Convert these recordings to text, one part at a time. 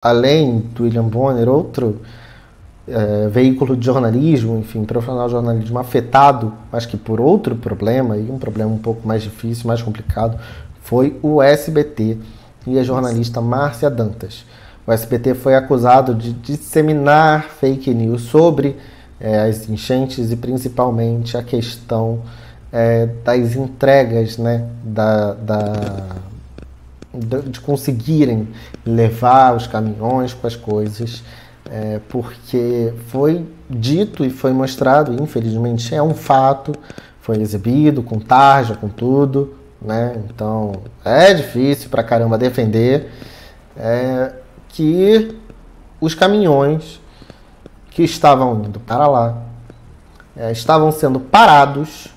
além do William Bonner, outro veículo de jornalismo, enfim, profissional de jornalismo afetado, mas que por outro problema, e um problema um pouco mais difícil, mais complicado, foi o SBT e a jornalista Márcia Dantas. O SBT foi acusado de disseminar fake news sobre as enchentes e principalmente a questão das entregas, né, de conseguirem levar os caminhões com as coisas, porque foi dito e foi mostrado, e infelizmente é um fato, foi exibido com tarja, com tudo, né? Então é difícil pra caramba defender que os caminhões que estavam indo para lá estavam sendo parados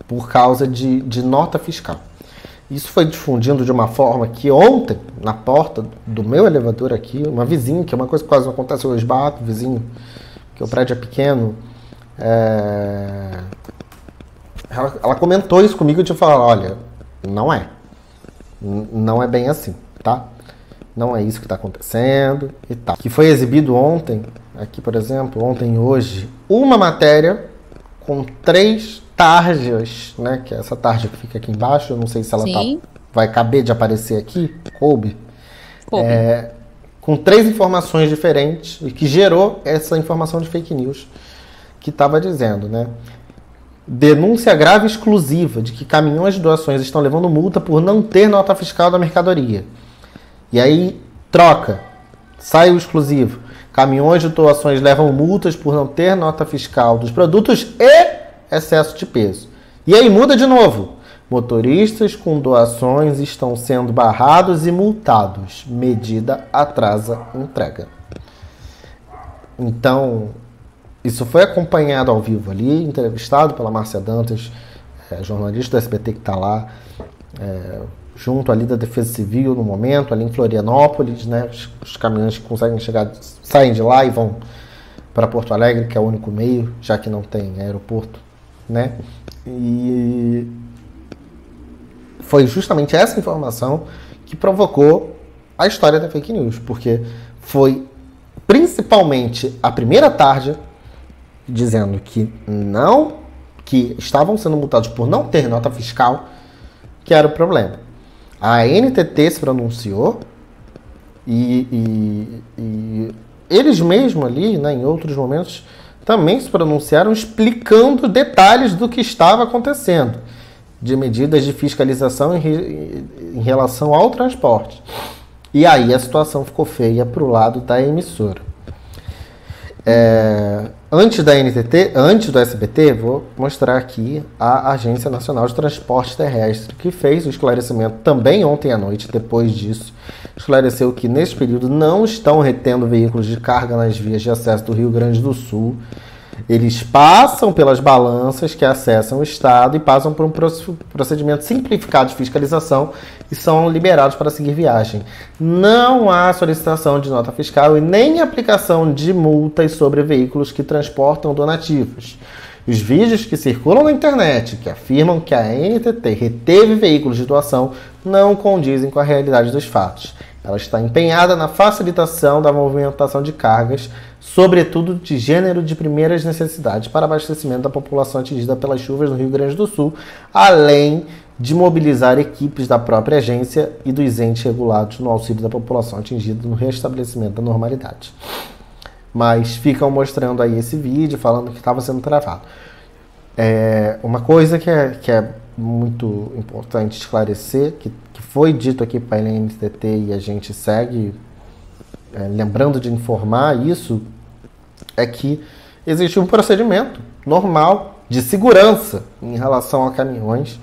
por causa de nota fiscal. Isso foi difundido de uma forma que ontem, na porta do meu elevador aqui, uma vizinha, que é uma coisa que quase não acontece hoje, bato, vizinho, que o prédio é pequeno, ela comentou isso comigo e eu falei, olha, não é bem assim, tá? Não é isso que está acontecendo e tal. Que foi exibido ontem, aqui por exemplo, ontem e hoje, uma matéria com 3 tarjas, né? Que é essa tarja que fica aqui embaixo, eu não sei se ela vai caber de aparecer aqui, coube. Com 3 informações diferentes e que gerou essa informação de fake news que estava dizendo, né? Denúncia grave exclusiva de que caminhões de doações estão levando multa por não ter nota fiscal da mercadoria. E aí troca, sai o exclusivo. Caminhões de doações levam multas por não ter nota fiscal dos produtos e excesso de peso. E aí muda de novo. Motoristas com doações estão sendo barrados e multados. Medida atrasa entrega. Então, isso foi acompanhado ao vivo ali, entrevistado pela Márcia Dantas, jornalista do SBT que está lá, junto ali da Defesa Civil no momento, ali em Florianópolis, né? Os caminhões que conseguem chegar, saem de lá e vão para Porto Alegre, que é o único meio, já que não tem aeroporto, né? E foi justamente essa informação que provocou a história da fake news, porque foi principalmente a primeira tarja dizendo que estavam sendo multados por não ter nota fiscal, que era o problema. A NTT se pronunciou e eles mesmos ali, né, em outros momentos, também se pronunciaram explicando detalhes do que estava acontecendo, de medidas de fiscalização em relação ao transporte. E aí a situação ficou feia para o lado da emissora. Antes da NTT, antes do SBT, vou mostrar aqui a Agência Nacional de Transporte Terrestre, que fez o esclarecimento também ontem à noite. Depois disso, esclareceu que nesse período não estão retendo veículos de carga nas vias de acesso do Rio Grande do Sul. Eles passam pelas balanças que acessam o estado e passam por um procedimento simplificado de fiscalização e são liberados para seguir viagem. Não há solicitação de nota fiscal e nem aplicação de multas sobre veículos que transportam donativos. Os vídeos que circulam na internet, que afirmam que a NTT reteve veículos de doação, não condizem com a realidade dos fatos. Ela está empenhada na facilitação da movimentação de cargas, sobretudo de gênero de primeiras necessidades, para abastecimento da população atingida pelas chuvas no Rio Grande do Sul, além de mobilizar equipes da própria agência e dos entes regulados no auxílio da população atingida no restabelecimento da normalidade. Mas ficam mostrando aí esse vídeo, falando que estava sendo travado. Uma coisa que é muito importante esclarecer, que foi dito aqui pela NTT e a gente segue lembrando de informar isso, é que existe um procedimento normal de segurança em relação a caminhões.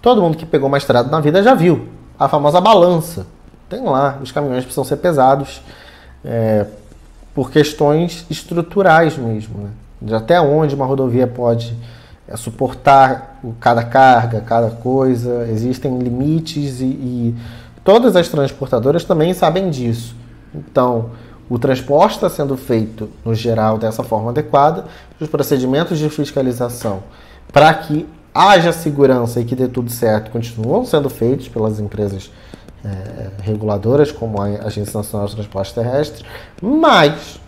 Todo mundo que pegou uma estrada na vida já viu a famosa balança. Tem lá, os caminhões precisam ser pesados por questões estruturais mesmo, né? De até onde uma rodovia pode suportar cada carga, cada coisa. Existem limites e todas as transportadoras também sabem disso. Então, o transporte está sendo feito, no geral, dessa forma adequada. Os procedimentos de fiscalização para que haja segurança e que dê tudo certo continuam sendo feitos pelas empresas reguladoras, como a Agência Nacional de Transportes Terrestres, mas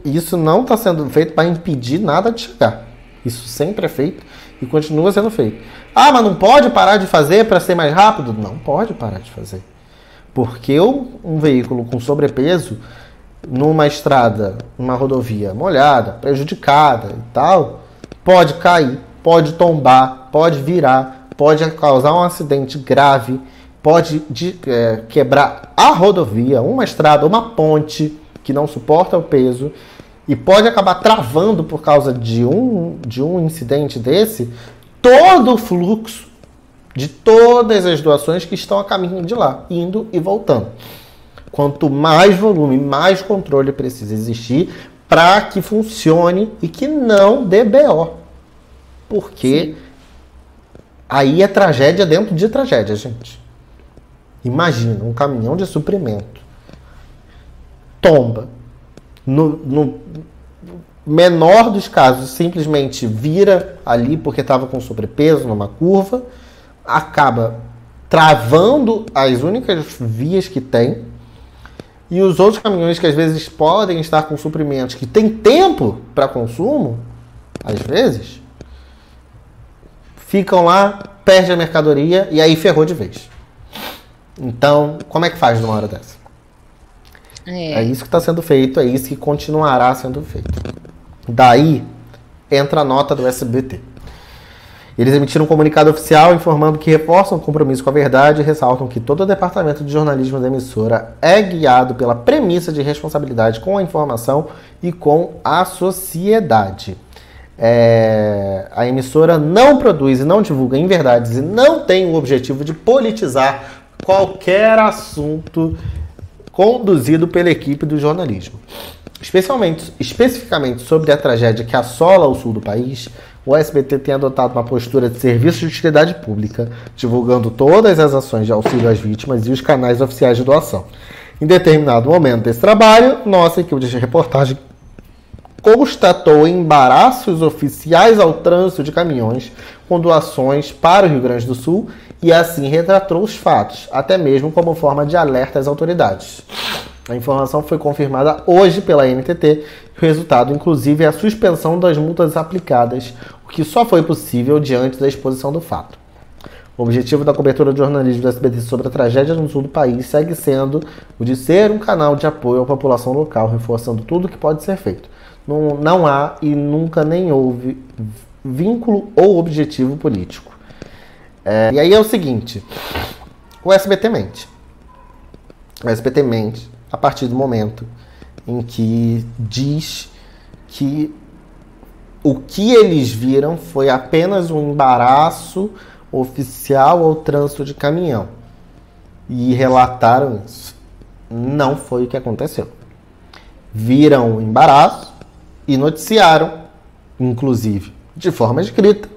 isso não está sendo feito para impedir nada de chegar. Isso sempre é feito e continua sendo feito. Ah, mas não pode parar de fazer para ser mais rápido? Não pode parar de fazer. Porque um veículo com sobrepeso, numa estrada, numa rodovia molhada, prejudicada e tal, pode cair, pode tombar, pode virar, pode causar um acidente grave, pode quebrar a rodovia, uma estrada, uma ponte que não suporta o peso e pode acabar travando por causa de um incidente desse todo o fluxo de todas as doações que estão a caminho de lá, indo e voltando. Quanto mais volume, mais controle precisa existir para que funcione e que não dê BO. Porque aí é tragédia dentro de tragédia, gente. Imagina um caminhão de suprimento tomba. No menor dos casos, simplesmente vira ali porque estava com sobrepeso numa curva, acaba travando as únicas vias que tem, e os outros caminhões que às vezes podem estar com suprimentos que tem tempo para consumo, às vezes, ficam lá, perde a mercadoria e aí ferrou de vez. Então, como é que faz numa hora dessa? É isso que está sendo feito, é isso que continuará sendo feito. Daí, entra a nota do SBT. Eles emitiram um comunicado oficial informando que reforçam o compromisso com a verdade e ressaltam que todo o departamento de jornalismo da emissora é guiado pela premissa de responsabilidade com a informação e com a sociedade. A emissora não produz e não divulga inverdades e não tem o objetivo de politizar qualquer assunto conduzido pela equipe do jornalismo. Especificamente sobre a tragédia que assola o sul do país, o SBT tem adotado uma postura de serviço de utilidade pública, divulgando todas as ações de auxílio às vítimas e os canais oficiais de doação. Em determinado momento desse trabalho, nossa equipe de reportagem constatou embaraços oficiais ao trânsito de caminhões com doações para o Rio Grande do Sul e assim retratou os fatos, até mesmo como forma de alerta às autoridades. A informação foi confirmada hoje pela NTT, o resultado, inclusive, é a suspensão das multas aplicadas, o que só foi possível diante da exposição do fato. O objetivo da cobertura de jornalismo do SBT sobre a tragédia no sul do país segue sendo o de ser um canal de apoio à população local, reforçando tudo o que pode ser feito. Não há e nunca nem houve vínculo ou objetivo político. E aí é o seguinte, o SBT mente. O SBT mente a partir do momento em que diz que o que eles viram foi apenas um embaraço oficial ao trânsito de caminhão. E relataram isso. Não foi o que aconteceu. Viram o embaraço e noticiaram, inclusive de forma escrita,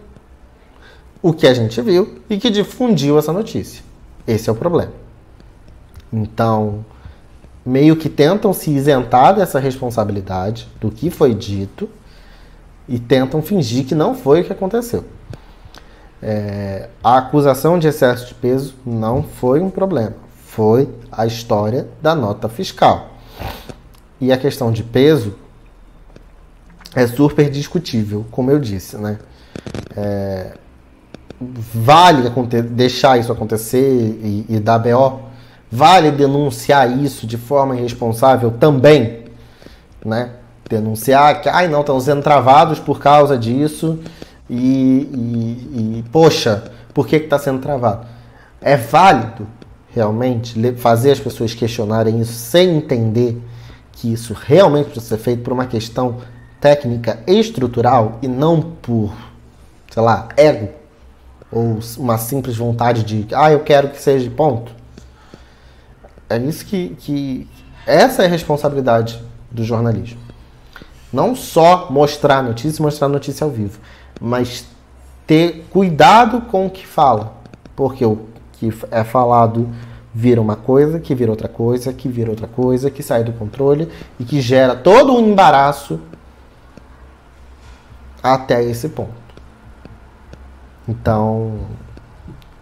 o que a gente viu e que difundiu essa notícia. Esse é o problema. Então, meio que tentam se isentar dessa responsabilidade do que foi dito e tentam fingir que não foi o que aconteceu. A acusação de excesso de peso não foi um problema. Foi a história da nota fiscal. E a questão de peso é super discutível, como eu disse, né? Vale deixar isso acontecer e dar BO? Vale denunciar isso de forma irresponsável também? Né? Denunciar que, não, estão sendo travados por causa disso poxa, por que está sendo travado? É válido, realmente, fazer as pessoas questionarem isso sem entender que isso realmente precisa ser feito por uma questão técnica e estrutural e não por, sei lá, ego ou uma simples vontade de, eu quero que seja ponto. É isso que essa é a responsabilidade do jornalismo. Não só mostrar a notícia ao vivo, mas ter cuidado com o que fala, porque o que é falado vira uma coisa, que vira outra coisa, que vira outra coisa, que sai do controle e que gera todo um embaraço até esse ponto. Então,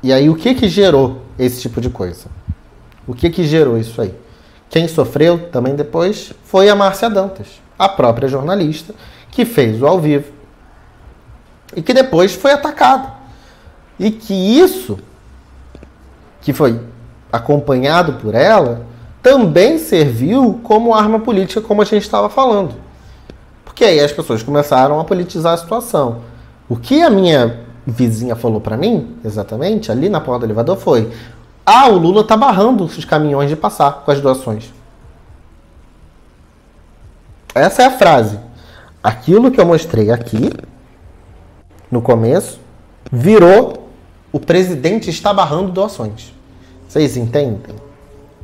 e aí o que gerou esse tipo de coisa? O que gerou isso aí? Quem sofreu também depois foi a Márcia Dantas, a própria jornalista, que fez o ao vivo e que depois foi atacada. E que isso, que foi acompanhado por ela, também serviu como arma política, como a gente estava falando. Porque aí as pessoas começaram a politizar a situação. O que a minha vizinha falou para mim, exatamente, ali na porta do elevador foi: o Lula tá barrando os caminhões de passar com as doações. Essa é a frase. Aquilo que eu mostrei aqui, no começo, virou: o presidente está barrando doações. Vocês entendem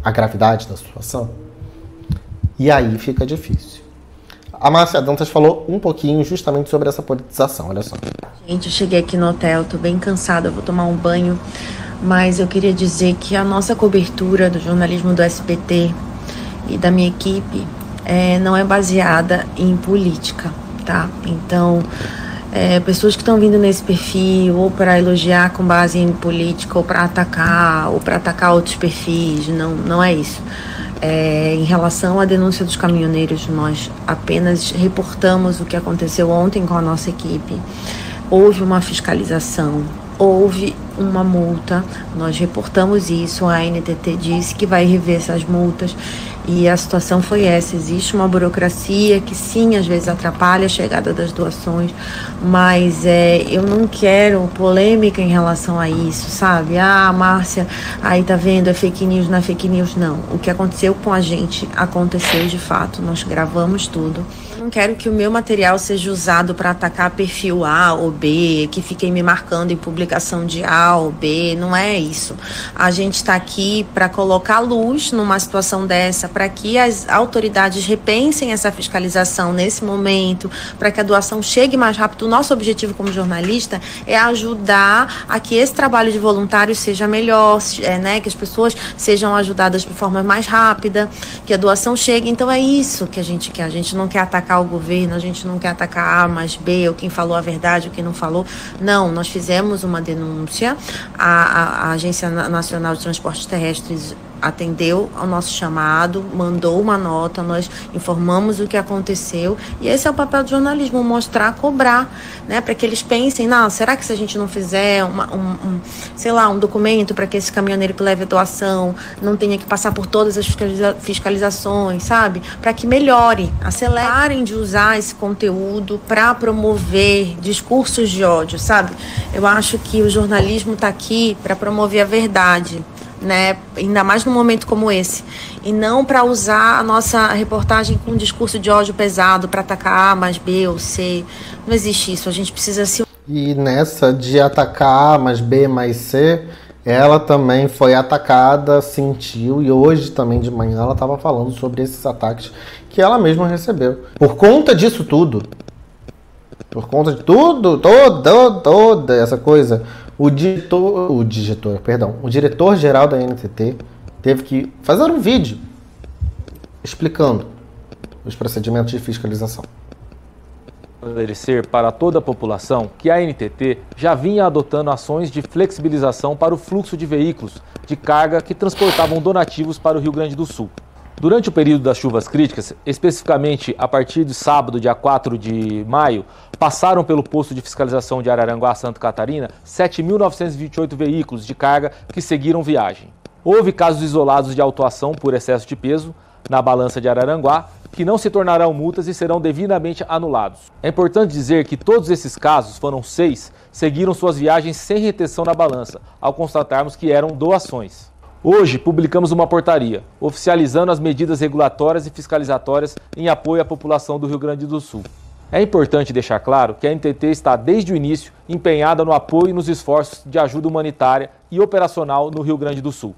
a gravidade da situação? E aí fica difícil. A Márcia Dantas falou um pouquinho justamente sobre essa politização, olha só. Gente, eu cheguei aqui no hotel, tô bem cansada, vou tomar um banho, mas eu queria dizer que a nossa cobertura do jornalismo do SBT e da minha equipe não é baseada em política, tá? Então, pessoas que estão vindo nesse perfil ou para elogiar com base em política ou para atacar outros perfis, não é isso. Em relação à denúncia dos caminhoneiros, nós apenas reportamos o que aconteceu ontem com a nossa equipe. Houve uma fiscalização, houve uma multa, nós reportamos isso, a ANTT disse que vai rever essas multas e a situação foi essa. Existe uma burocracia que sim, às vezes atrapalha a chegada das doações, mas eu não quero polêmica em relação a isso, sabe? Márcia, aí tá vendo, é fake news, não é fake news, não. O que aconteceu com a gente aconteceu de fato, nós gravamos tudo. Eu não quero que o meu material seja usado para atacar perfil A ou B, que fiquem me marcando em publicação de A ou B, não é isso. A gente está aqui para colocar luz numa situação dessa, para que as autoridades repensem essa fiscalização nesse momento, para que a doação chegue mais rápido. O nosso objetivo como jornalista é ajudar a que esse trabalho de voluntários seja melhor, que as pessoas sejam ajudadas de forma mais rápida, que a doação chegue. Então é isso que a gente quer. A gente não quer atacar o governo, a gente não quer atacar A mais B, ou quem falou a verdade, ou quem não falou. Não, nós fizemos uma denúncia, a Agência Nacional de Transportes Terrestres atendeu ao nosso chamado, mandou uma nota, nós informamos o que aconteceu, e esse é o papel do jornalismo, mostrar, cobrar, né, para que eles pensem, será que se a gente não fizer um documento para que esse caminhoneiro que leve a doação não tenha que passar por todas as fiscalizações, sabe? Para que melhore, acelerem de usar esse conteúdo para promover discursos de ódio, sabe? Eu acho que o jornalismo está aqui para promover a verdade, né? Ainda mais num momento como esse, e não para usar a nossa reportagem com um discurso de ódio pesado para atacar A mais B ou C. Não existe isso, a gente precisa se... E nessa de atacar A mais B mais C, ela também foi atacada, sentiu, e hoje também de manhã ela estava falando sobre esses ataques que ela mesma recebeu. Por conta disso tudo, por conta de tudo, toda essa coisa, o diretor-geral da ANTT teve que fazer um vídeo explicando os procedimentos de fiscalização. Esclarecer para toda a população que a ANTT já vinha adotando ações de flexibilização para o fluxo de veículos de carga que transportavam donativos para o Rio Grande do Sul. Durante o período das chuvas críticas, especificamente a partir de sábado, dia 4 de maio, passaram pelo posto de fiscalização de Araranguá, Santa Catarina, 7.928 veículos de carga que seguiram viagem. Houve casos isolados de autuação por excesso de peso na balança de Araranguá, que não se tornarão multas e serão devidamente anulados. É importante dizer que todos esses casos, foram 6, seguiram suas viagens sem retenção na balança, ao constatarmos que eram doações. Hoje, publicamos uma portaria, oficializando as medidas regulatórias e fiscalizatórias em apoio à população do Rio Grande do Sul. É importante deixar claro que a ANTT está, desde o início, empenhada no apoio e nos esforços de ajuda humanitária e operacional no Rio Grande do Sul.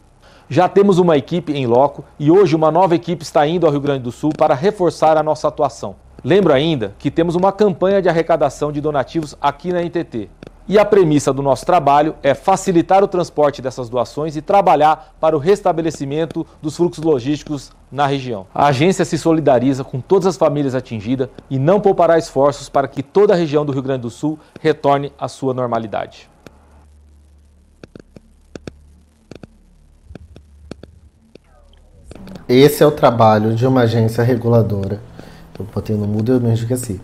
Já temos uma equipe em loco e hoje uma nova equipe está indo ao Rio Grande do Sul para reforçar a nossa atuação. Lembro ainda que temos uma campanha de arrecadação de donativos aqui na ANTT. E a premissa do nosso trabalho é facilitar o transporte dessas doações e trabalhar para o restabelecimento dos fluxos logísticos na região. A agência se solidariza com todas as famílias atingidas e não poupará esforços para que toda a região do Rio Grande do Sul retorne à sua normalidade. esse é o trabalho de uma agência reguladora. Eu botei no mudo e eu me esqueci.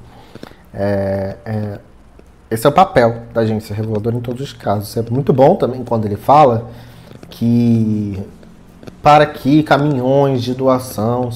Esse é o papel da agência reguladora em todos os casos. É muito bom também quando ele fala que para que caminhões de doação